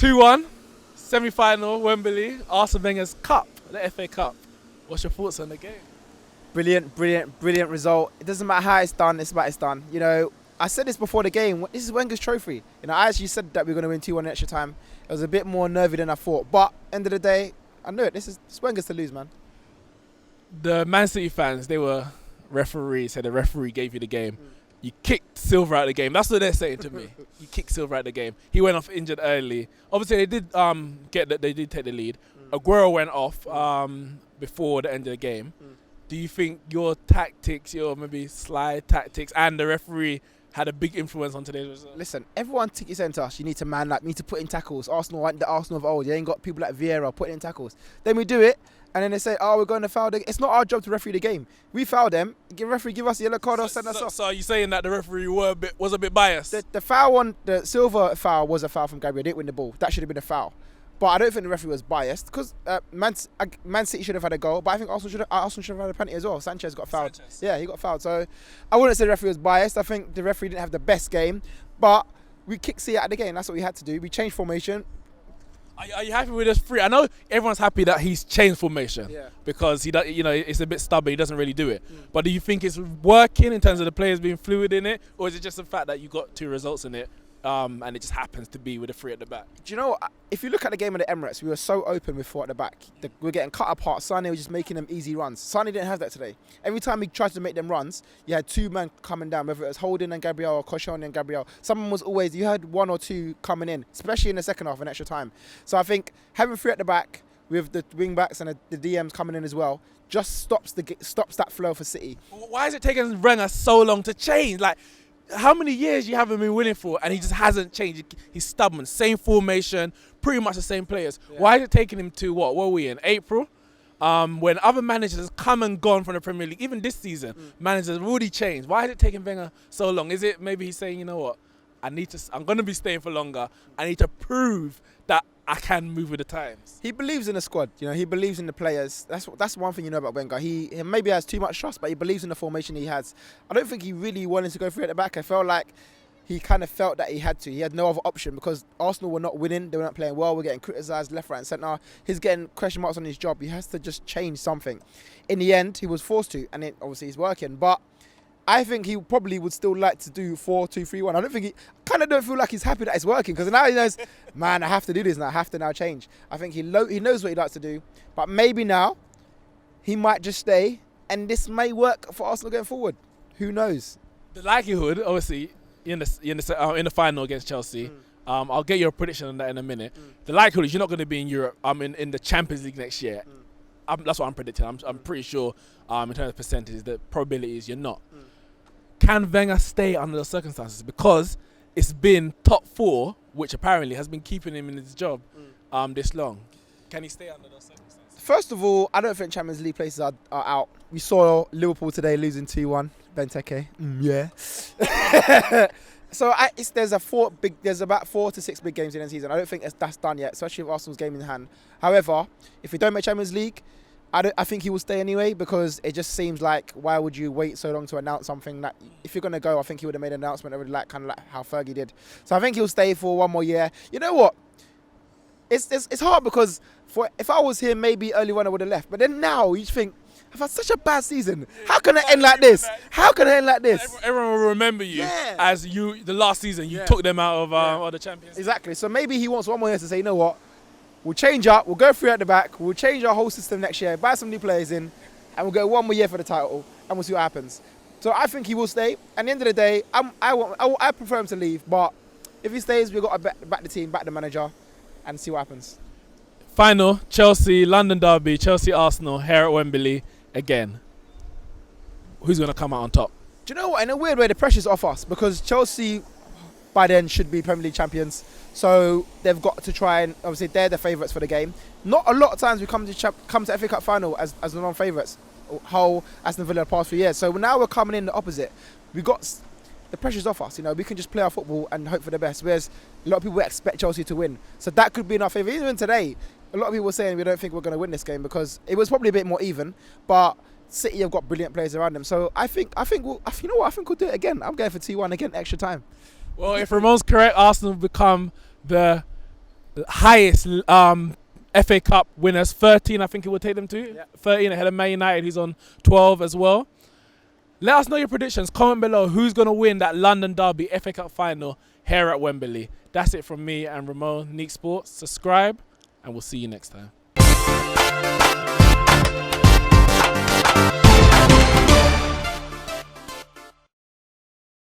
2-1, semi-final, Wembley, Arsene Wenger's Cup, the FA Cup. What's your thoughts on the game? Brilliant result. It doesn't matter how it's done, it's about it's done. You know, I said this before the game, this is Wenger's trophy. You know, I actually said that we were going to win 2-1 in extra time. It was a bit more nervy than I thought. But end of the day, I knew it. It's Wenger's to lose, man. The Man City fans, they were referees, said the referee gave you the game. You kicked Silva out of the game. That's what they're saying to me. You kicked Silva out of the game. He went off injured early. Obviously, they did they did take the lead. Aguero went off before the end of the game. Do you think your tactics, your maybe slide tactics, and the referee had a big influence on today's result? Listen, everyone tick your centre. You need to man up, you need to put in tackles. Arsenal, the Arsenal of old. You ain't got people like Vieira putting in tackles. Then we do it, and then they say, oh, we're going to foul. It's not our job to referee the game. We foul them. Referee, give us a yellow card or send us off. So are you saying that the referee was a bit biased? The foul on the Silva foul was a foul from Gabriel. They didn't win the ball. That should have been a foul. But I don't think the referee was biased because Man City should have had a goal, but I think Arsenal should have had a penalty as well. Sanchez got fouled. Yeah, he got fouled. So I wouldn't say the referee was biased. I think the referee didn't have the best game, but we kicked City out of the game. That's what we had to do. We changed formation. Are you happy with this free? I know everyone's happy that he's changed formation because it's a bit stubborn. He doesn't really do it. But do you think it's working in terms of the players being fluid in it, or is it just the fact that you got 2 results in it? And it just happens to be with the 3 at the back. Do you know what? If you look at the game of the Emirates, we were so open with 4 at the back. We were getting cut apart. Sané was just making them easy runs. Sané didn't have that today. Every time he tried to make them runs, you had 2 men coming down, whether it was Holding and Gabriel or Koscielny and Gabriel. Someone was always, you had 1 or 2 coming in, especially in the second half in extra time. So I think having 3 at the back with the wing backs and the DMs coming in as well just stops that flow for City. Why is it taking Wenger so long to change? Like, how many years you haven't been winning for, and he just hasn't changed? He's stubborn. Same formation, pretty much the same players. Yeah. Why is it taking him to what were we in April? When other managers come and gone from the Premier League, even this season, managers have already changed. Why is it taking Wenger so long? Is it maybe he's saying, you know what, I'm going to be staying for longer. I need to prove that I can move with the times. He believes in the squad. You know, he believes in the players. That's one thing you know about Wenger. He maybe has too much trust, but he believes in the formation he has. I don't think he really wanted to go 3 at the back. I felt like he kind of felt that he had to. He had no other option because Arsenal were not winning. They were not playing well. We're getting criticised left, right and centre. He's getting question marks on his job. He has to just change something. In the end, he was forced to, and obviously he's working. But I think he probably would still like to do 4-2-3-1. I don't feel like he's happy that it's working because now he knows, man, I have to do this now. I have to now change. I think he knows what he likes to do, but maybe now he might just stay, and this may work for Arsenal going forward. Who knows? The likelihood, obviously, in the final against Chelsea. I'll get your prediction on that in a minute. The likelihood is you're not going to be in Europe. In the Champions League next year. That's what I'm predicting. I'm pretty sure in terms of percentages, the probability is you're not. Can Wenger stay under those circumstances? Because it's been top 4, which apparently has been keeping him in his job this long. Can he stay under those circumstances? First of all, I don't think Champions League places are out. We saw Liverpool today losing 2-1. Benteke. Yeah. So there's about 4 to 6 big games in the season. I don't think that's done yet, especially with Arsenal's game in hand. However, if we don't make Champions League, I think he will stay anyway because it just seems like why would you wait so long to announce something that if you're going to go, I think he would have made an announcement already, kind of like how Fergie did. So I think he'll stay for 1 more year. You know what? It's hard because if I was here, maybe early on I would have left. But then now you think, I've had such a bad season. How can it end like this? Everyone will remember you as the last season you took them out of the Champions League. Exactly. So maybe he wants 1 more year to say, you know what? We'll change up. We'll go 3 at the back. We'll change our whole system next year. Buy some new players in, and we'll go 1 more year for the title, and we'll see what happens. So I think he will stay. At the end of the day, I prefer him to leave. But if he stays, we've got to back the team, back the manager, and see what happens. Final Chelsea London derby. Chelsea Arsenal here at Wembley again. Who's going to come out on top? Do you know what? In a weird way, the pressure's off us because Chelsea by then should be Premier League champions. So they've got to try and obviously they're the favourites for the game. Not a lot of times we come to FA Cup final as the non-favourites. Hull, Aston Villa the past few years. So now we're coming in the opposite. The pressure's off us. You know, we can just play our football and hope for the best. Whereas a lot of people expect Chelsea to win. So that could be in our favour. Even today, a lot of people were saying we don't think we're going to win this game because it was probably a bit more even. But City have got brilliant players around them. So I think we'll do it again. I'm going for 2-1 again, extra time. Well, if Ramon's correct, Arsenal become the highest FA Cup winners, 13 I think it will take them to. Yeah. 13 ahead of Man United, who's on 12 as well. Let us know your predictions. Comment below who's going to win that London Derby FA Cup final here at Wembley. That's it from me and Ramon, Neeks Sports. Subscribe, and we'll see you next time.